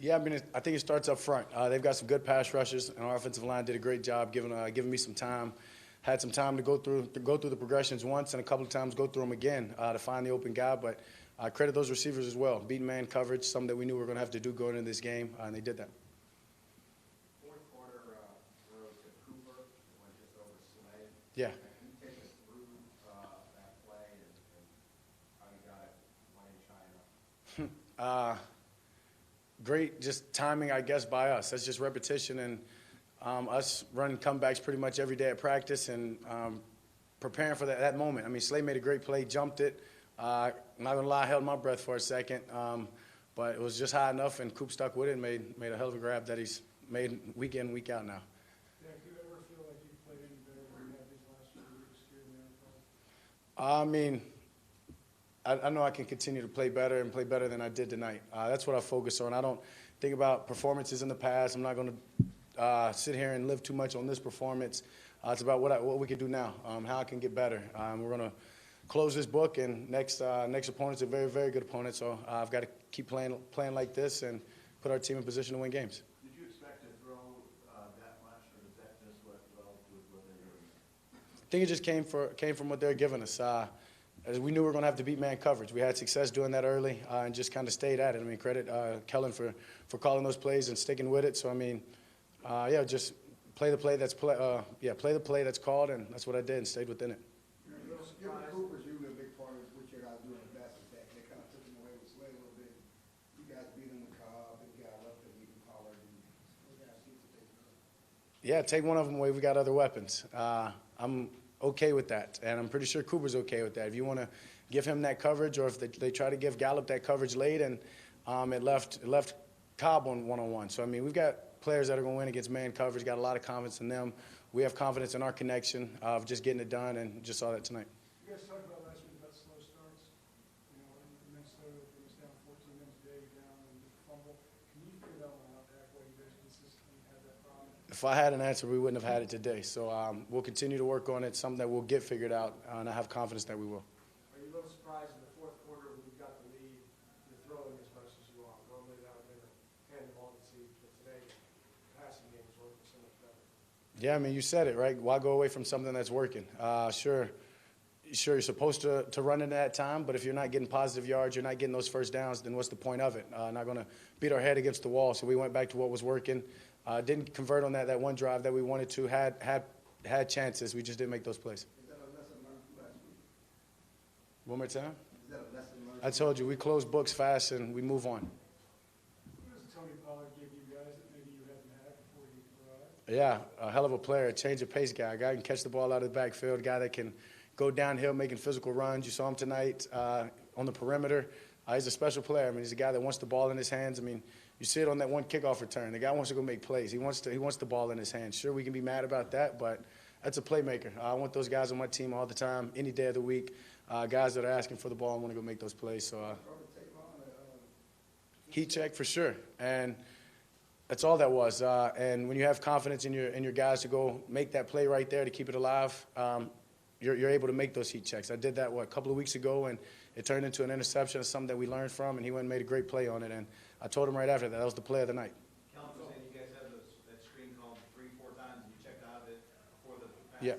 Yeah, I mean, I think it starts up front. They've got some good pass rushers, and our offensive line did a great job giving me some time. Had some time to go through the progressions once, and a couple of times go through them again to find the open guy. But I credit those receivers as well. Beating man coverage, something that we knew we were going to have to do going into this game, and they did that. Fourth quarter throw to Cooper went just over Slay. Yeah. Can you take us through that play and how you got it one in China? Great, just timing, I guess, by us. That's just repetition and us running comebacks pretty much every day at practice and preparing for that moment. I mean, Slay made a great play, jumped it. Not gonna lie, I held my breath for a second, but it was just high enough, and Coop stuck with it and made a hell of a grab that he's made week in, week out now. Yeah, do you ever feel like you've played any better than you have these last few weeks here in the NFL? I mean, I know I can continue to play better and play better than I did tonight. That's what I focus on. I don't think about performances in the past. I'm not going to sit here and live too much on this performance. It's about what we can do now, how I can get better. We're going to close this book, and next opponent's a very, very good opponent. So I've got to keep playing like this and put our team in position to win games. Did you expect to throw that much, or is that just what developed with what they're doing? I think it just came from what they're giving us. As we knew we were going to have to beat man coverage. We had success doing that early and just kind of stayed at it. I mean, credit Kellen for calling those plays and sticking with it. So, I mean, just play the play that's play the play that's called, and that's what I did and stayed within it. Given Cooper's usually a big part of what you guys doing the best is that they kind of took him away with Slay a little bit. You guys beat him with Cobb, and guy left him even Pollard, and those guys seem to take him. Yeah, take one of them away. We got other weapons. I'm okay with that, and I'm pretty sure Cooper's okay with that. If you want to give him that coverage, or if they try to give Gallup that coverage late, and it left Cobb on one-on-one. So, I mean, we've got players that are going to win against man coverage, got a lot of confidence in them. We have confidence in our connection of just getting it done, and just saw that tonight. You guys talked about last week about slow starts. You know, in Minnesota, it was down 14 minutes a day, down and fumble. Can you figure that one out, Dak, why you guys consistently had that problem? If I had an answer, we wouldn't have had it today. So we'll continue to work on it, something that we'll get figured out, and I have confidence that we will. Are you a little surprised in the fourth quarter when you got the lead, you're throwing as much as you are? Normally that would have been a hand the ball to see, but today the passing game is working so much better. Yeah, I mean, you said it, right? Why go away from something that's working? Sure, you're supposed to run into that time, but if you're not getting positive yards, you're not getting those first downs, then what's the point of it? Not going to beat our head against the wall. So we went back to what was working. Didn't convert on that one drive that we wanted to. Had chances. We just didn't make those plays. Is that a lesson learned from last week? One more time? Is that a lesson learned? I told you, we close books fast and we move on. What does Tony Pollard give you guys that maybe you haven't had before he arrived? Yeah, a hell of a player, a change of pace guy. A guy who can catch the ball out of the backfield, a guy that can go downhill making physical runs. You saw him tonight on the perimeter. He's a special player. I mean, he's a guy that wants the ball in his hands. I mean, you see it on that one kickoff return. The guy wants to go make plays. He wants the ball in his hands. Sure, we can be mad about that, but that's a playmaker. I want those guys on my team all the time, any day of the week. Guys that are asking for the ball and want to go make those plays. So heat check for sure, and that's all that was. And when you have confidence in your guys to go make that play right there to keep it alive, you're able to make those heat checks. I did that a couple of weeks ago, and it turned into an interception. It's something that we learned from, and he went and made a great play on it. And I told him right after that was the play of the night. Kellen was saying you guys had that screen called 3-4 times, and you checked out of it before the pass. Yeah.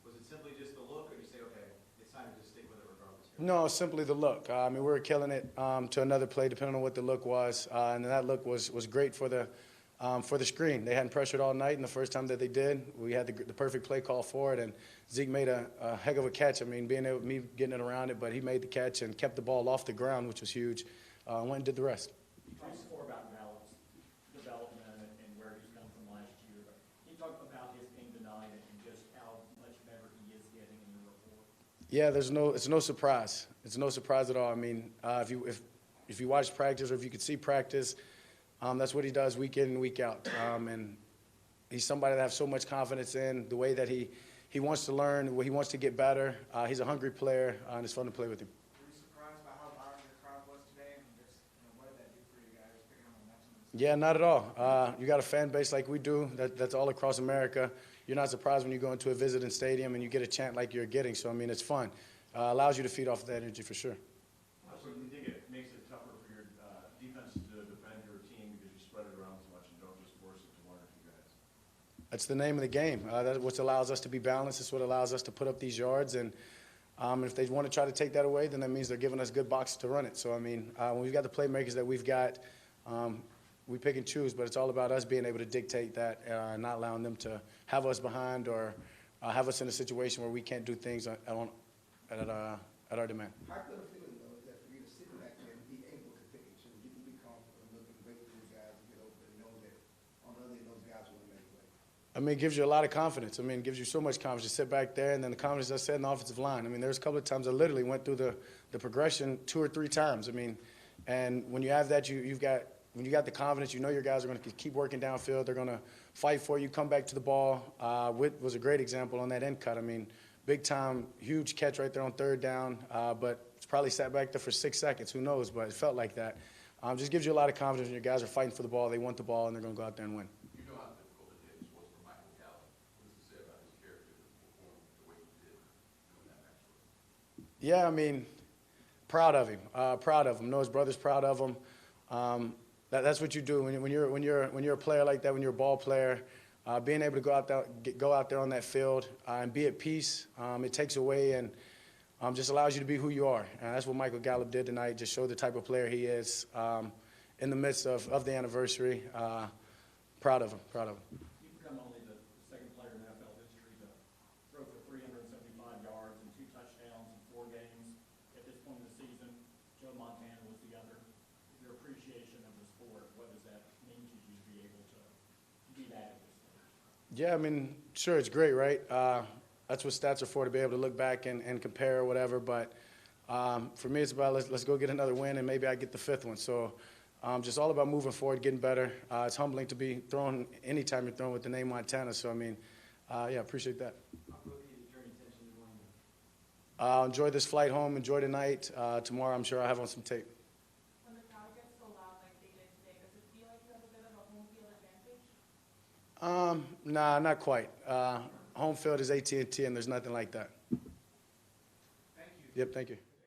Was it simply just the look, or you say, okay, it's time to just stick with it regardless? No, simply the look. I mean, we were killing it to another play, depending on what the look was, and that look was great for the screen. They hadn't pressured all night, and the first time that they did, we had the perfect play call for it, and Zeke made a heck of a catch. I mean, me getting it around it, but he made the catch and kept the ball off the ground, which was huge. Went and did the rest. You talked before about Gallup's development and where he's come from last year, but can you talk about his being denied and just how much better he is getting in your report? Yeah, it's no surprise. It's no surprise at all. I mean, if you watch practice or if you could see practice, that's what he does week in and week out. And he's somebody that I have so much confidence in, the way that he wants to learn, he wants to get better. He's a hungry player, and it's fun to play with him. Were you surprised by how violent the crowd was today, and just what did that do for you guys, picking up momentum? Yeah, not at all. You got a fan base like we do that's all across America. You're not surprised when you go into a visiting stadium and you get a chant like you're getting. So, I mean, it's fun. Allows you to feed off of that energy for sure. So do you think it makes it tougher for your defense to defend your team because you That's the name of the game. That's what allows us to be balanced. It's what allows us to put up these yards. And if they want to try to take that away, then that means they're giving us good boxes to run it. So, I mean, when we've got the playmakers that we've got, we pick and choose, but it's all about us being able to dictate that, not allowing them to have us behind or have us in a situation where we can't do things at our demand. How good a feeling, though, is that for you to sit back there and be able to pick and choose? You can be confident, look and wait for those guys to get open and know that on the other end, those guys will make plays. I mean, it gives you a lot of confidence. I mean, it gives you so much confidence to sit back there, and then the confidence I said in the offensive line. I mean, there's a couple of times I literally went through the progression 2 or 3 times. I mean, and when you have that, when you got the confidence, you know your guys are going to keep working downfield. They're going to fight for you, come back to the ball. Witt was a great example on that end cut. I mean, big time, huge catch right there on 3rd down, but it's probably sat back there for 6 seconds. Who knows? But it felt like that. Just gives you a lot of confidence when your guys are fighting for the ball. They want the ball, and they're going to go out there and win. You know how difficult it is was for Michael Gallup. What does it say about his character to perform the way he did doing that match? Yeah, I mean, proud of him. Proud of him. Know his brother's proud of him. That's what you do when you're a player like that. When you're a ball player, being able to go out there on that field and be at peace. It takes away and just allows you to be who you are. And that's what Michael Gallup did tonight. Just showed the type of player he is in the midst of the anniversary. Proud of him. Proud of him. You've become only the second player in NFL history to throw for 375 yards and 2 touchdowns in 4 games. At this point in the season, Joe Montana was the other. Your appreciation of the sport, what does that mean to you to be able to do that at this stage? Yeah, I mean, sure, it's great, right? That's what stats are for, to be able to look back and compare or whatever. But for me, it's about let's go get another win, and maybe I get the 5th one. So just all about moving forward, getting better. It's humbling to be thrown anytime you're thrown with the name Montana. So, I mean, yeah, appreciate that. Enjoy this flight home. Enjoy the night. Tomorrow, I'm sure I'll have on some tape. When the crowd gets so loud like they did today, does it feel like you have a bit of a home field advantage? Nah, not quite. Home field is AT&T, and there's nothing like that. Thank you. Yep, thank you.